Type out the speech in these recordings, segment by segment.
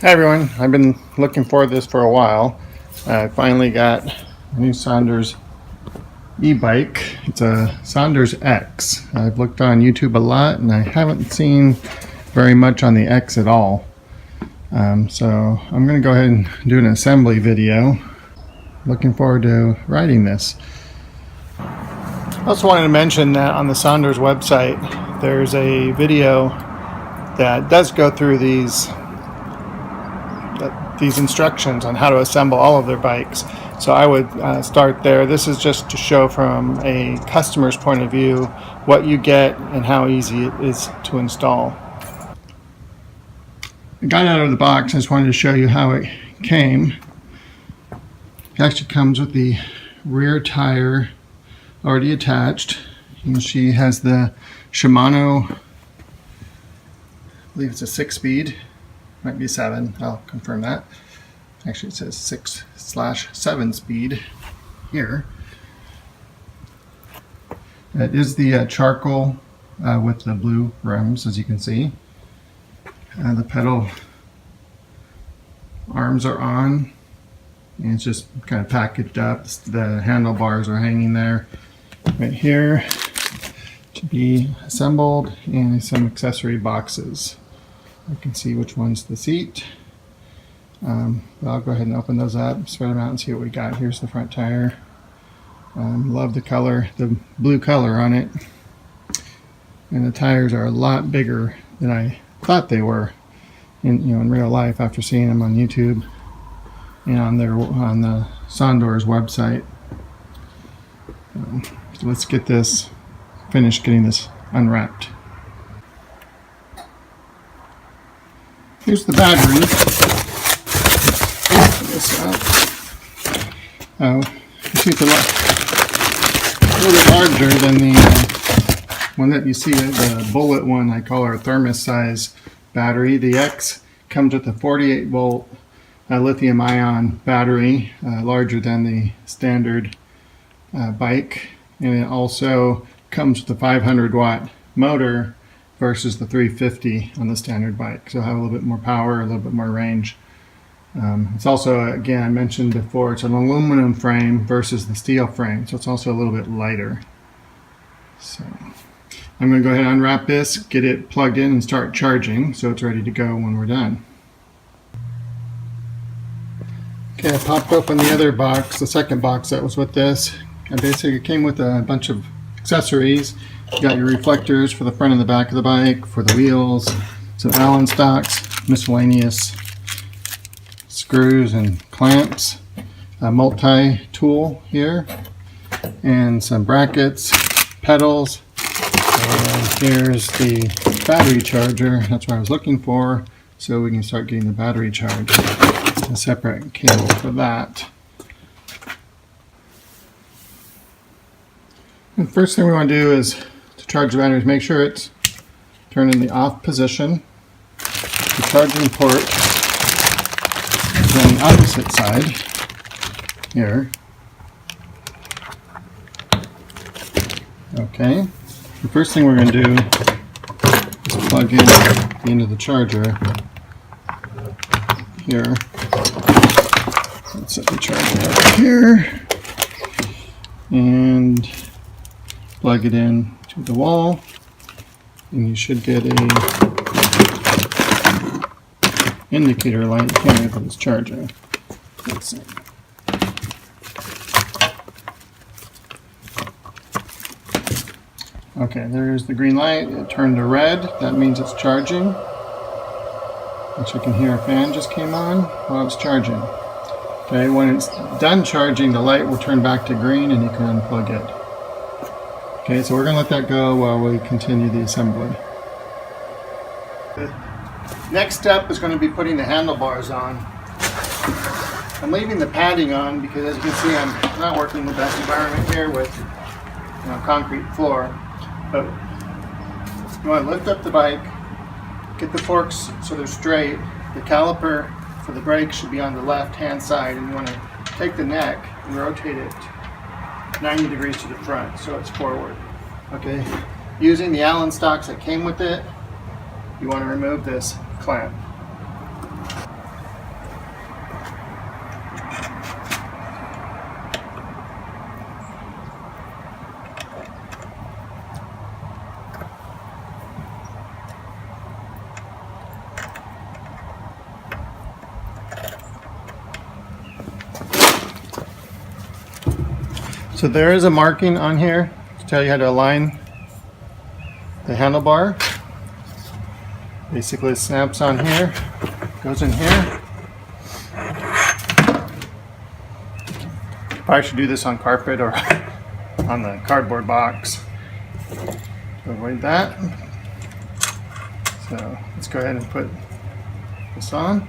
Hi everyone, I've been looking for this for a while. I finally got a new Sondors e-bike. It's a Sondors X. I've looked on YouTube a lot and I haven't seen very much on the X at all. So I'm going to go ahead and do an assembly video. Looking forward to riding this. I also wanted to mention that on the Sondors website there's a video that does go through these instructions on how to assemble all of their bikes. So I would start there. This is just to show from a customer's point of view what you get and how easy it is to install. I got it out of the box. I just wanted to show you how it came. It actually comes with the rear tire already attached. And she has the Shimano, I believe it's a 6-speed. Might be 7, I'll confirm that. Actually it says 6/7 speed here. It is the charcoal with the blue rims, as you can see. The pedal arms are on, and it's just kind of packaged up. The handlebars are hanging there right here to be assembled, and some accessory boxes. I can see which one's the seat. I'll go ahead and open those up, spread them out and see what we got. Here's the front tire. Love the color, the blue color on it. And the tires are a lot bigger than I thought they were in real life after seeing them on YouTube and on the Sondors website. So let's get this finished, getting this unwrapped. Here's the battery. This up. You see it's a little bit larger than the one that you see, the bullet one. I call our thermos size battery. The X comes with a 48 volt lithium ion battery, larger than the standard bike, and it also comes with a 500 watt motor versus the 350 on the standard bike. So have a little bit more power, a little bit more range. It's also, again, I mentioned before, it's an aluminum frame versus the steel frame, so it's also a little bit lighter. So I'm going to go ahead and unwrap this, get it plugged in and start charging so it's ready to go when we're done. Okay, I popped open the other box, the second box that was with this. And basically it came with a bunch of accessories. You got your reflectors for the front and the back of the bike, for the wheels, some Allen stocks, miscellaneous screws and clamps, a multi-tool here, and some brackets, pedals, and here's the battery charger. That's what I was looking for, so we can start getting the battery charged. A separate cable for that. And the first thing we want to do is to charge the battery is make sure it's turned in the off position. The charging port is on the opposite side here. Okay. The first thing we're going to do is plug in the end of the charger here. Let's set the charger up here and plug it in to the wall, and you should get a indicator light here that is charging. Let's see. Okay, there's the green light. It turned to red. That means it's charging. Which you can hear a fan just came on while it's charging. Okay, when it's done charging, the light will turn back to green and you can unplug it. Okay, so we're going to let that go while we continue the assembly. The next step is going to be putting the handlebars on. I'm leaving the padding on because, as you can see, I'm not working in the best environment here with concrete floor. But you want to lift up the bike, get the forks so they're straight. The caliper for the brake should be on the left hand side, and you want to take the neck and rotate it 90 degrees to the front so it's forward. Okay, using the Allen stocks that came with it, you want to remove this clamp. So there is a marking on here to tell you how to align the handlebar. Basically it snaps on here, goes in here. Probably should do this on carpet or on the cardboard box to avoid that. So let's go ahead and put this on.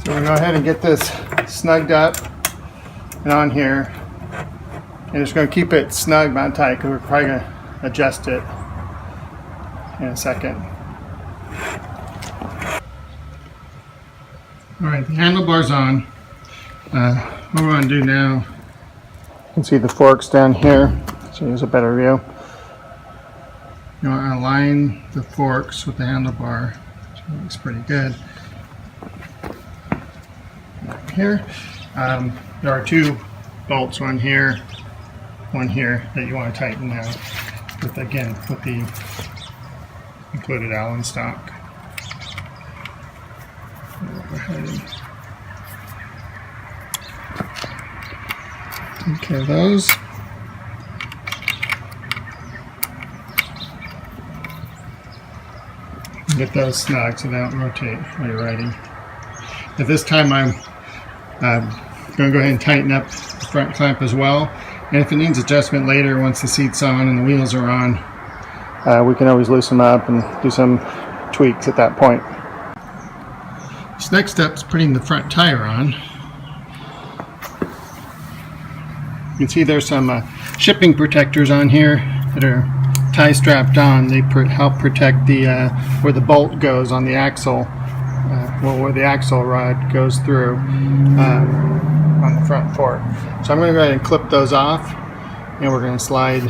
So we're going to go ahead and get this snugged up and on here. And just going to keep it snug, not tight, because we're probably going to adjust it in a second. Alright, the handlebar's on. What we're going to do now, you can see the forks down here, so here's a better view. You want to align the forks with the handlebar, so it looks pretty good. Here, there are two bolts, one here that you want to tighten now with, again, with the included Allen stock. We'll go ahead and okay those. Get those snug so they don't rotate while you're riding. At this time I'm going to go ahead and tighten up the front clamp as well, and if it needs adjustment later once the seat's on and the wheels are on, we can always loosen them up and do some tweaks at that point. This next step is putting the front tire on. You can see there's some shipping protectors on here that are tie strapped on. They help protect the where the bolt goes on the axle. Where the axle rod goes through on the front fork. So I'm going to go ahead and clip those off, and we're going to slide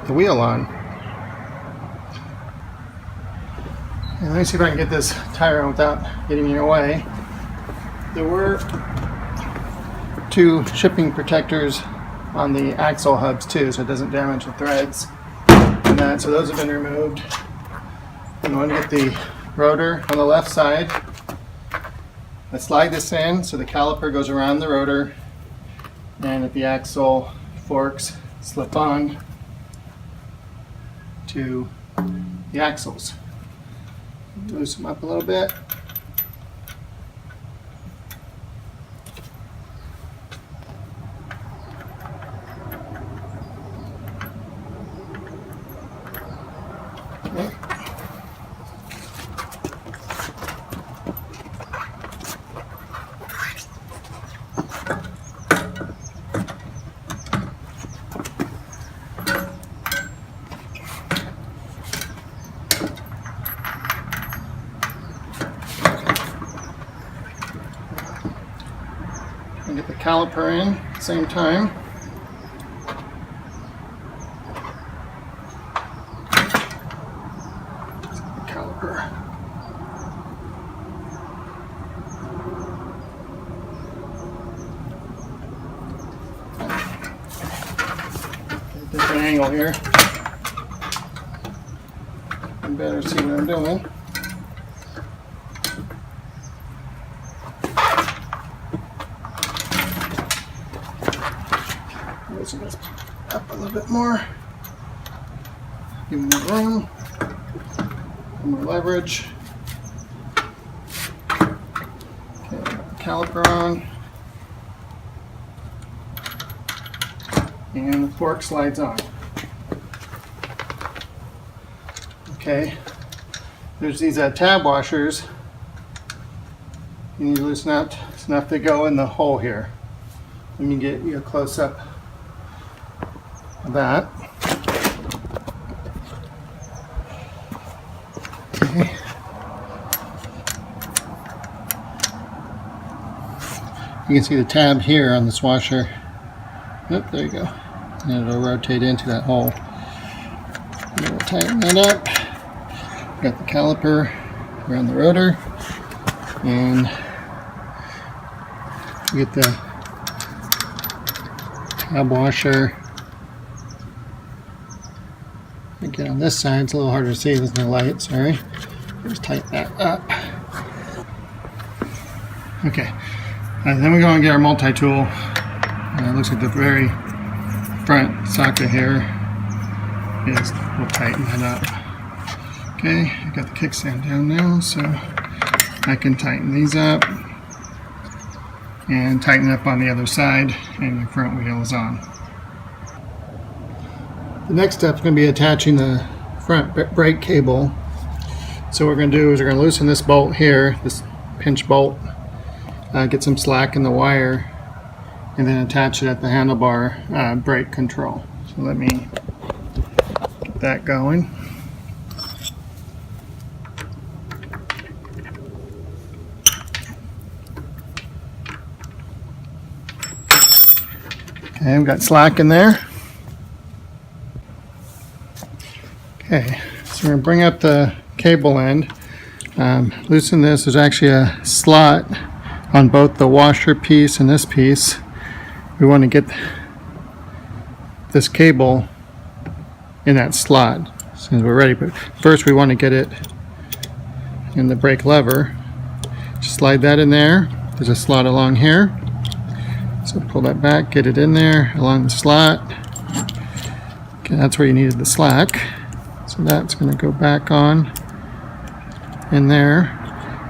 the wheel on. And let me see if I can get this tire on without getting in your way. There were two shipping protectors on the axle hubs too, so it doesn't damage the threads. And so those have been removed. I'm going to get the rotor on the left side. I slide this in so the caliper goes around the rotor, and at the axle forks slip on to the axles. Loosen them up a little bit. Okay. And get the caliper in at the same time. Let's get the caliper. Different angle here. You better see what I'm doing. Loosen this up a little bit more. Give me more room, more leverage. Okay, caliper on. And the fork slides on. Okay, there's these tab washers. You need to loosen up. It's enough to go in the hole here. Let me get you a close up of that. Okay. You can see the tab here on this washer Yep, there you go. And it'll rotate into that hole. And we'll tighten that up. Got the caliper around the rotor, and get the tab washer. Again, on this side, it's a little harder to see. There's no light. Sorry. Just tighten that up. Okay. Then we're going to get our multi-tool. It looks like the very front socket here is, we'll tighten that up. Okay, I got the kickstand down now, so I can tighten these up and tighten up on the other side, and the front wheel is on. The next step is going to be attaching the front brake cable. So what we're going to do is we're going to loosen this bolt here, this pinch bolt, get some slack in the wire, and then attach it at the handlebar brake control. So let me get that going. Okay, we've got slack in there. Okay, so we're going to bring up the cable end, loosen this. There's actually a slot on both the washer piece and this piece. We want to get this cable in that slot as soon as we're ready, but first we want to get it in the brake lever. Just slide that in there. There's a slot along here, so pull that back, get it in there along the slot. Okay, that's where you needed the slack. So that's going to go back on in there.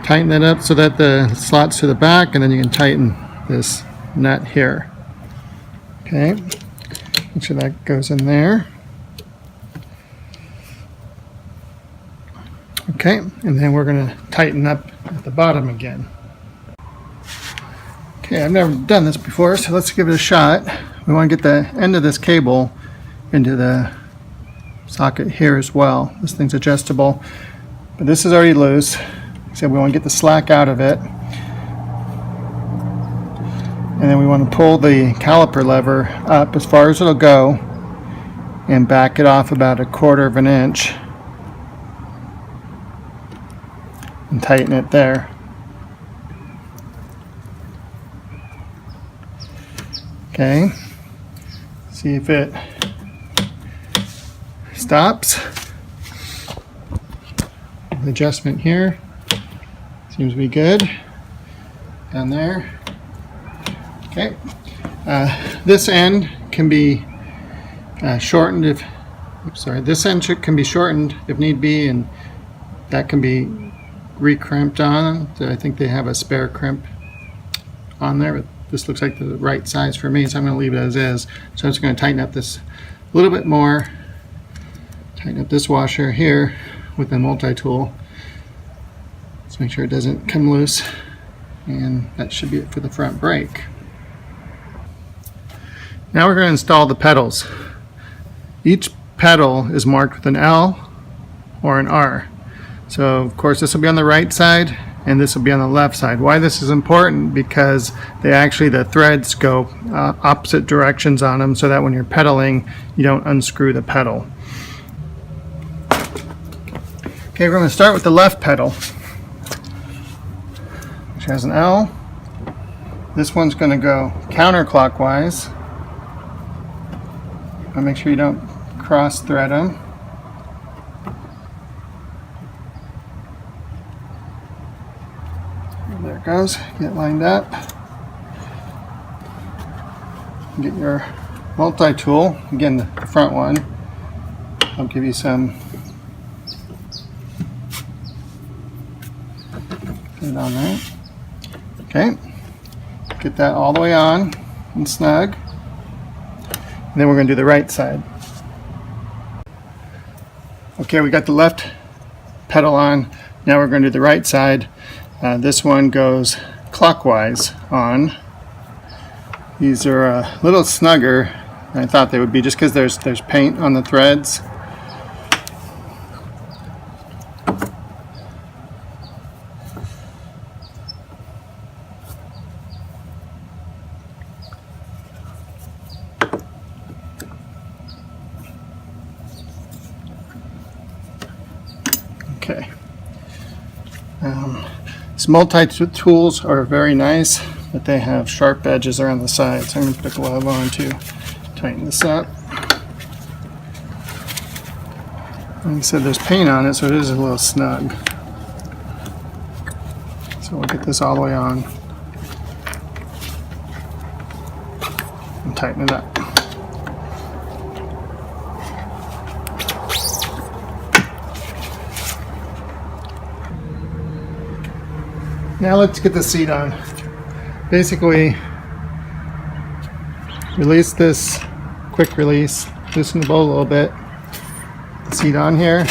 Tighten that up so that the slot's to the back, and then you can tighten this nut here. Okay, make sure that goes in there. Okay, and then we're going to tighten up at the bottom again. Okay, I've never done this before, so let's give it a shot. We want to get the end of this cable into the socket here as well. This thing's adjustable, but this is already loose. So we want to get the slack out of it, and then we want to pull the caliper lever up as far as it'll go and back it off about 1/4 of an inch and tighten it there. Okay, see if it stops. The adjustment here seems to be good down there. Okay, this end can be shortened if, this end can be shortened if need be, and that can be re-crimped on. I think they have a spare crimp on there, but this looks like the right size for me, so I'm going to leave it as is. So I'm just going to tighten up this a little bit more, tighten up this washer here with the multi-tool. Let's make sure it doesn't come loose, and that should be it for the front brake. Now we're going to install the pedals. Each pedal is marked with an L or an R. So of course this will be on the right side and this will be on the left side. Why this is important? Because the threads go opposite directions on them, so that when you're pedaling you don't unscrew the pedal. Okay, we're going to start with the left pedal, which has an L. This one's going to go counterclockwise. Make sure you don't cross thread them. There it goes. Get lined up. Get your multi-tool. Again, the front one. I'll give you some. Put it on there. Okay. Get that all the way on and snug. And then we're going to do the right side. Okay, we got the left pedal on. Now we're going to do the right side. This one goes clockwise on. These are a little snugger than I thought they would be, just because there's paint on the threads. Okay. These multi-tools are very nice, but they have sharp edges around the sides. I'm going to put a glove on to tighten this up. Like I said, there's paint on it, so it is a little snug. So we'll get this all the way on and tighten it up. Now let's get the seat on. Basically, release this, quick release, loosen the bolt a little bit. The seat on here,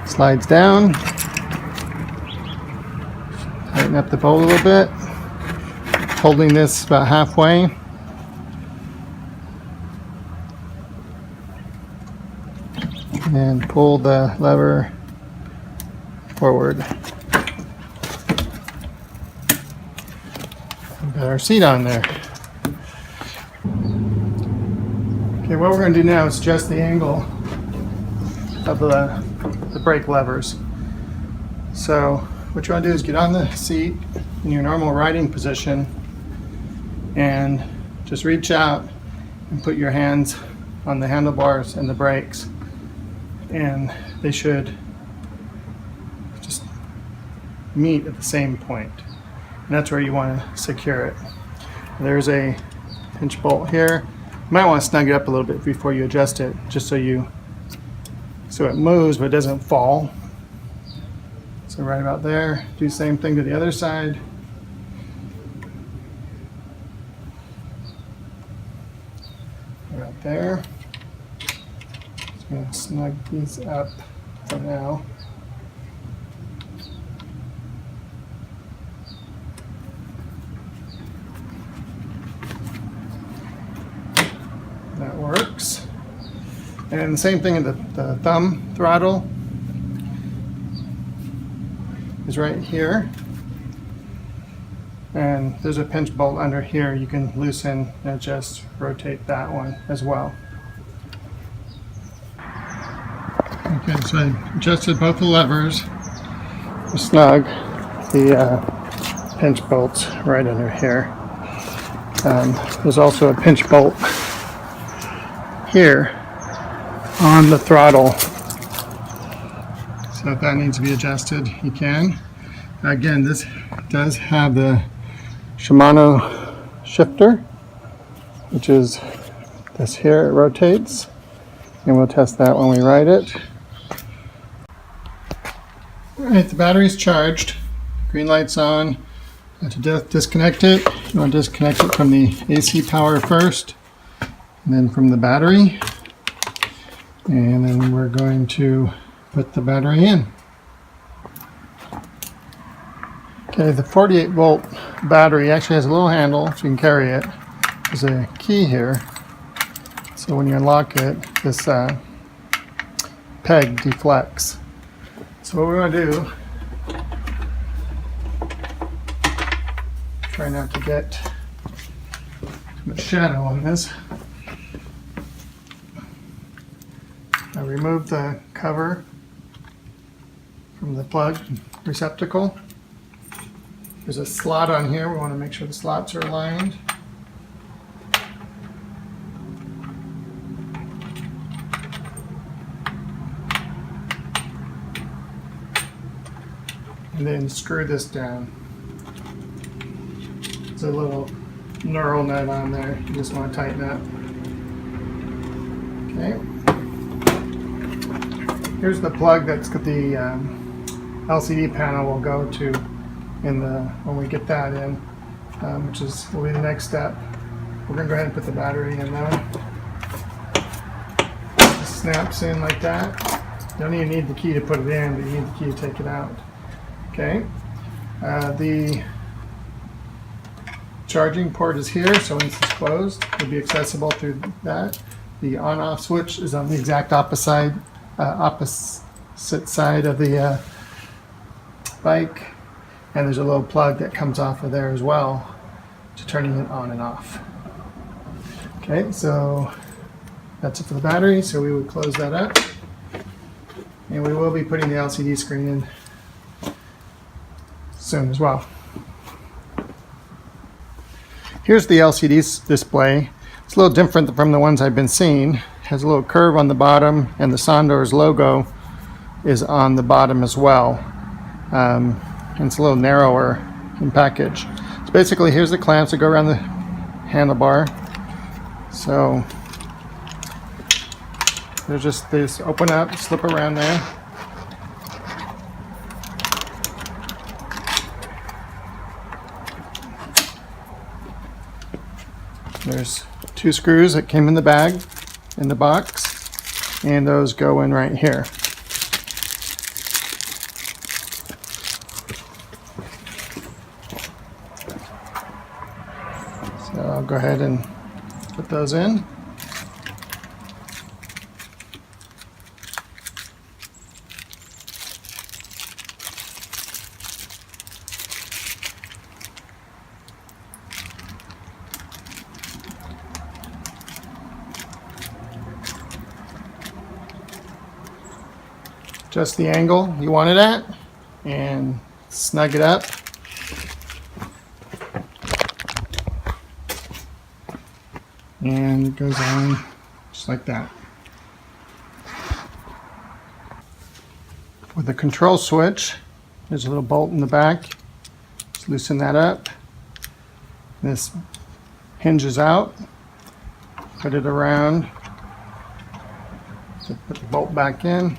slides down. Tighten up the bolt a little bit. Holding this about halfway. And pull the lever forward. Got our seat on there. Okay, what we're going to do now is adjust the angle of the brake levers. So what you want to do is get on the seat in your normal riding position and just reach out and put your hands on the handlebars and the brakes, and they should just meet at the same point. And that's where you want to secure it. There's a pinch bolt here. You might want to snug it up a little bit before you adjust it, just so it moves but it doesn't fall. So right about there. Do the same thing to the other side. Right there. Just going to snug these up for now. That works. And the same thing in the thumb throttle is right here. And there's a pinch bolt under here. You can loosen and just rotate that one as well. Okay, so I adjusted both the levers to snug the pinch bolts right under here. There's also a pinch bolt here on the throttle, so if that needs to be adjusted, you can. Again, this does have the Shimano shifter, which is this here. It rotates, and we'll test that when we ride it. Alright, the battery's charged, green light's on. To disconnect it, you want to disconnect it from the AC power first, and then from the battery, and then we're going to put the battery in. Okay, the 48 volt battery actually has a little handle so you can carry it. There's a key here, so when you unlock it, this peg deflects. So what we want to do, try not to get too much shadow on this. I remove the cover from the plug receptacle. There's a slot on here. We want to make sure the slots are aligned. And then screw this down. There's a little knurl nut on there. You just want to tighten up. Okay. Here's the plug that's got the LCD panel will go to when we get that in, which will be the next step. We're going to go ahead and put the battery in now. It snaps in like that. You don't even need the key to put it in, but you need the key to take it out. Okay. The charging port is here, so once it's closed, it'll be accessible through that. The on-off switch is on the exact opposite side of the bike, and there's a little plug that comes off of there as well to turning it on and off. Okay, so that's it for the battery, so we would close that up, And we will be putting the LCD screen in soon as well. Here's the LCD display. It's a little different from the ones I've been seeing. It has a little curve on the bottom, and the Sondors logo is on the bottom as well. And it's a little narrower in package. So basically, here's the clamps that go around the handlebar. So they just open up, slip around there. There's 2 screws that came in the bag, in the box, and those go in right here. So I'll go ahead and put those in. Just the angle you want it at, and snug it up. And it goes on just like that. With the control switch, there's a little bolt in the back. Just loosen that up. This hinges out. Put it around. So put the bolt back in.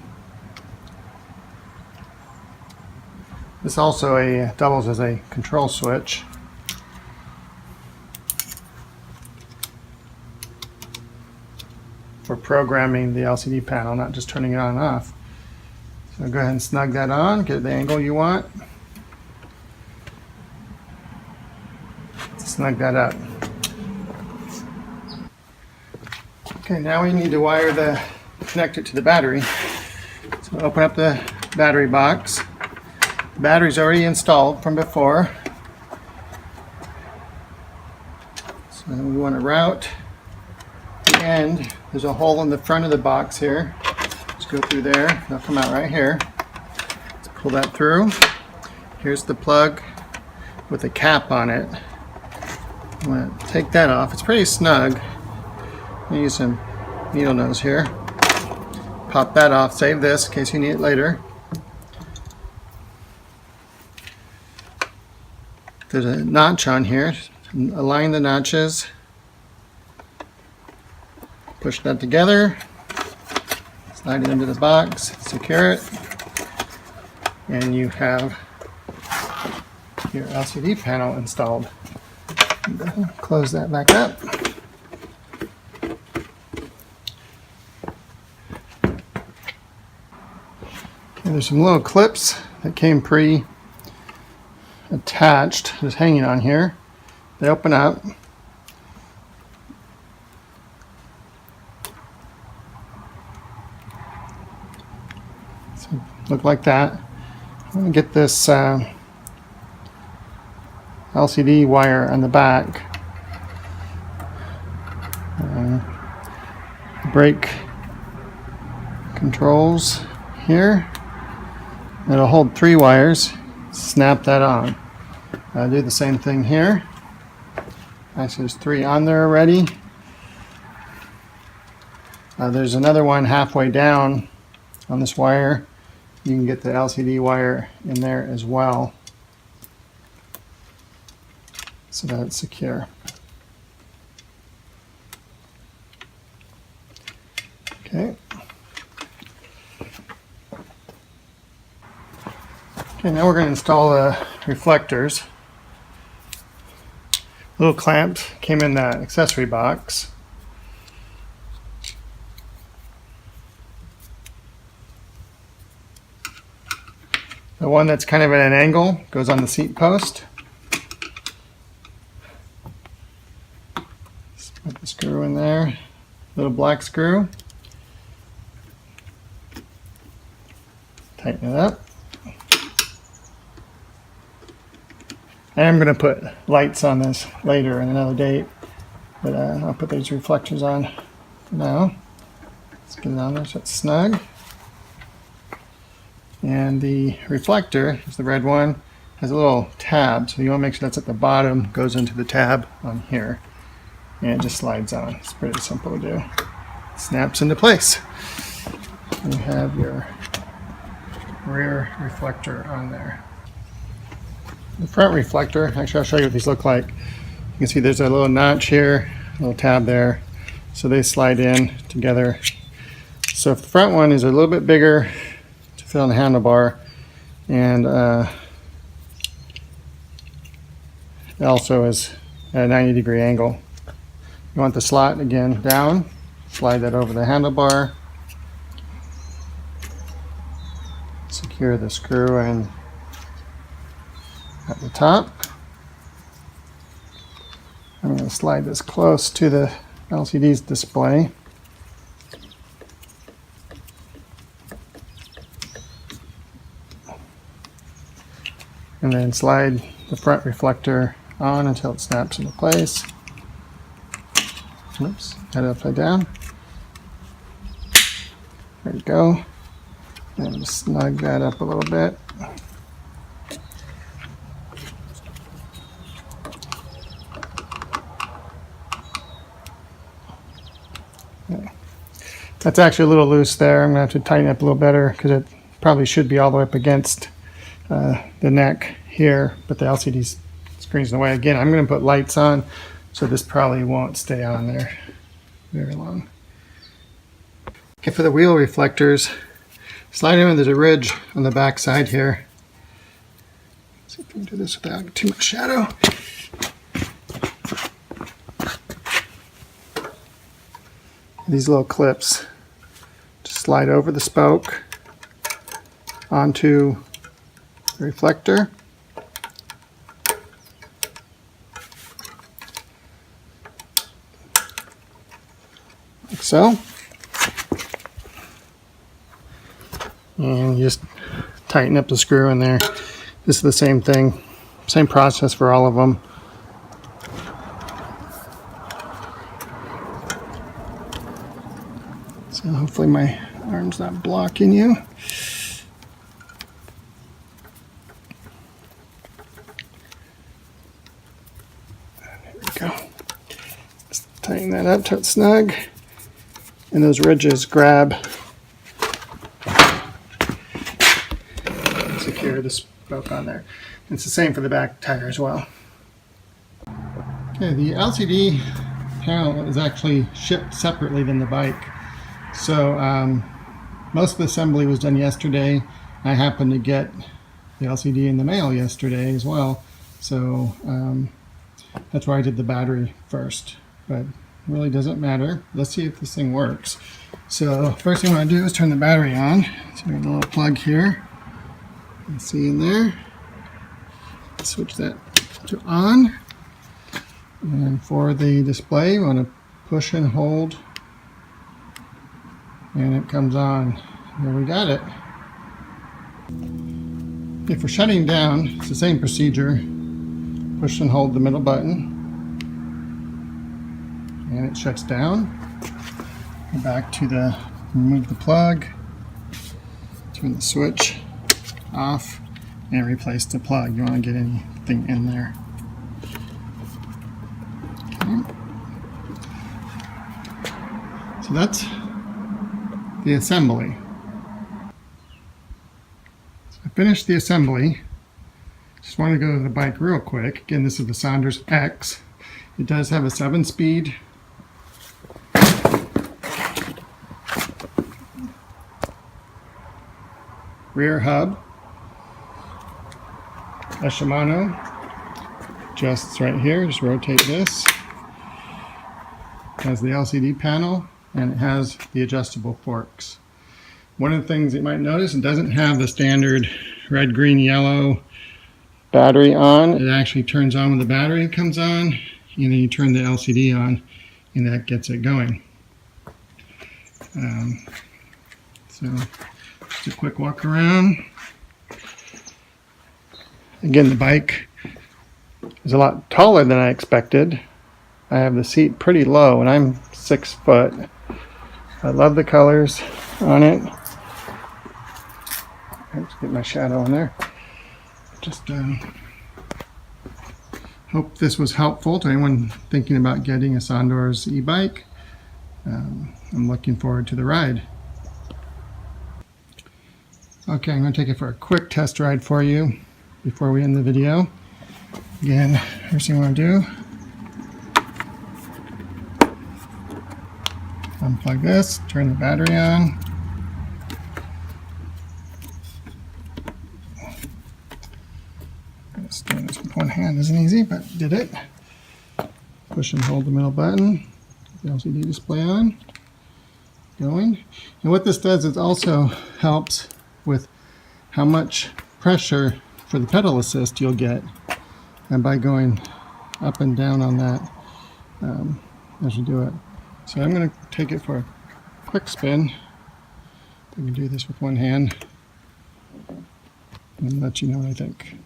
This also doubles as a control switch. For programming the LCD panel, not just turning it on and off. So go ahead and snug that on, get the angle you want. Snug that up. Okay, now we need to connect it to the battery. So open up the battery box. The battery's already installed from before. So we want to route the end. There's a hole in the front of the box here. Let's go through there. They'll come out right here. Let's pull that through. Here's the plug with a cap on it. I'm going to take that off. It's pretty snug. I'm going to use some needle nose here. Pop that off. Save this in case you need it later. There's a notch on here. Align the notches. Push that together. Slide it into the box. Secure it. And you have your LCD panel installed. Close that back up. And there's some little clips that came pre-attached, just hanging on here. They open up. So look like that. I'm going to get this LCD wire on the back. Brake controls here. It'll hold 3 wires. Snap that on. Do the same thing here. Actually, there's 3 on there already. There's another one halfway down on this wire. You can get the LCD wire in there as well, so that it's secure. Okay. Okay, now we're going to install the reflectors. Little clamps came in that accessory box. The one that's kind of at an angle goes on the seat post. Just put the screw in there. Little black screw. Tighten it up. I am going to put lights on this later in another date, but I'll put these reflectors on for now. Let's get it on there so it's snug. And the reflector is the red one, has a little tab, so you want to make sure that's at the bottom, goes into the tab on here, and it just slides on. It's pretty simple to do. Snaps into place. You have your rear reflector on there. The front reflector, actually I'll show you what these look like. You can see there's a little notch here, a little tab there, so they slide in together. So if the front one is a little bit bigger to fit on the handlebar, and it also is at a 90-degree angle. You want the slot again down, slide that over the handlebar, secure the screw in at the top. I'm going to slide this close to the LCD's display. And then slide the front reflector on until it snaps into place. Oops, had it upside down. There you go. And snug that up a little bit. Okay. That's actually a little loose there. I'm going to have to tighten it up a little better because it probably should be all the way up against the neck here, but the LCD screen's in the way. Again, I'm going to put lights on, so this probably won't stay on there very long. Okay, for the wheel reflectors, slide in, there's a ridge on the back side here. Let's see if we can do this without too much shadow. These little clips just slide over the spoke onto the reflector. Like so. And you just tighten up the screw in there. This is the same thing, same process for all of them. So hopefully my arm's not blocking you. There we go. Just tighten that up till it's snug. And those ridges grab and secure the spoke on there. It's the same for the back tire as well. Okay, the LCD panel is actually shipped separately than the bike. So most of the assembly was done yesterday. I happened to get the LCD in the mail yesterday as well. So that's why I did the battery first. But really doesn't matter. Let's see if this thing works. So first thing I want to do is turn the battery on. So we have a little plug here. You can see in there. Switch that to on. And for the display, we want to push and hold. And it comes on. There we got it. Okay, for shutting down, it's the same procedure. Push and hold the middle button. And it shuts down. Go back to the, remove the plug, turn the switch off, and replace the plug. You want to get anything in there. Okay. So that's the assembly. So I finished the assembly. Just want to go to the bike real quick. Again, this is the Sondors X. It does have a 7-speed. Rear hub, a Shimano, adjusts right here, just rotate this. It has the LCD panel and it has the adjustable forks. One of the things you might notice, it doesn't have the standard red, green, yellow battery on. It actually turns on when the battery comes on, and then you turn the LCD on and that gets it going. So just a quick walk around. Again, the bike is a lot taller than I expected. I have the seat pretty low and I'm 6 foot. I love the colors on it. It's Get my shadow in there. Just hope this was helpful to anyone thinking about getting a Sondors e-bike. I'm looking forward to the ride. Okay, I'm going to take it for a quick test ride for you before we end the video. Again, first thing I want to do, unplug this, turn the battery on. Just doing this with one hand isn't easy, but did it. Push and hold the middle button. The LCD display on. Going. And what this does is also helps with how much pressure for the pedal assist you'll get, and by going up and down on that as you do it. So I'm going to take it for a quick spin. I can do this with one hand and let you know what I think.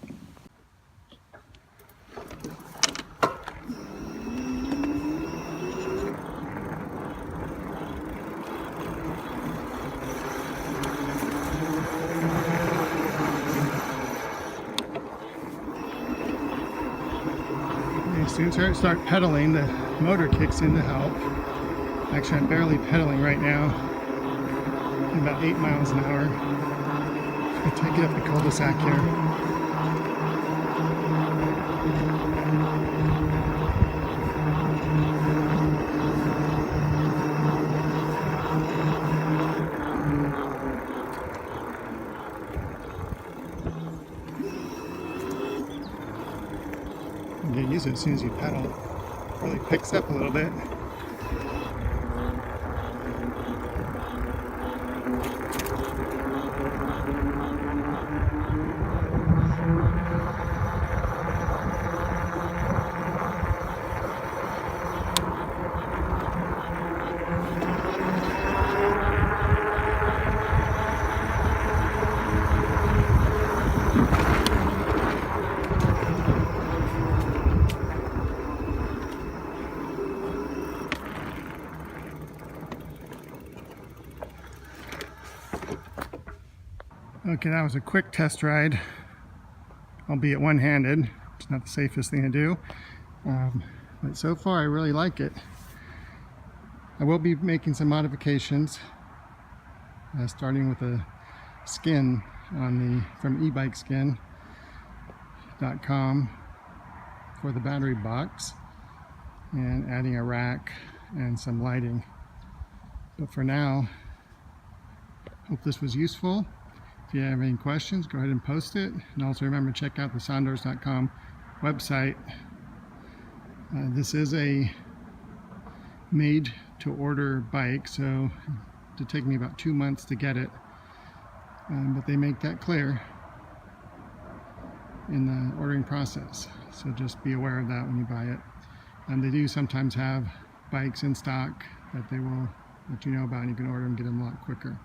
As soon as I start pedaling, the motor kicks in to help. Actually, I'm barely pedaling right now, about 8 miles an hour. I take it up the cul-de-sac here. You get used to it as soon as you pedal. It really picks up a little bit. Okay, that was a quick test ride, albeit one-handed. It's not the safest thing to do, but so far I really like it. I will be making some modifications, starting with a skin on from ebikeskin.com for the battery box, and adding a rack and some lighting. But for now, hope this was useful. If you have any questions, go ahead and post it. And also remember, check out the Sondors.com website. This is a made-to-order bike, so it'll take me about 2 months to get it. But they make that clear in the ordering process. So just be aware of that when you buy it. And they do sometimes have bikes in stock that they will let you know about, and you can order them, get them a lot quicker.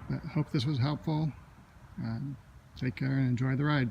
But hope this was helpful. Take care and enjoy the ride.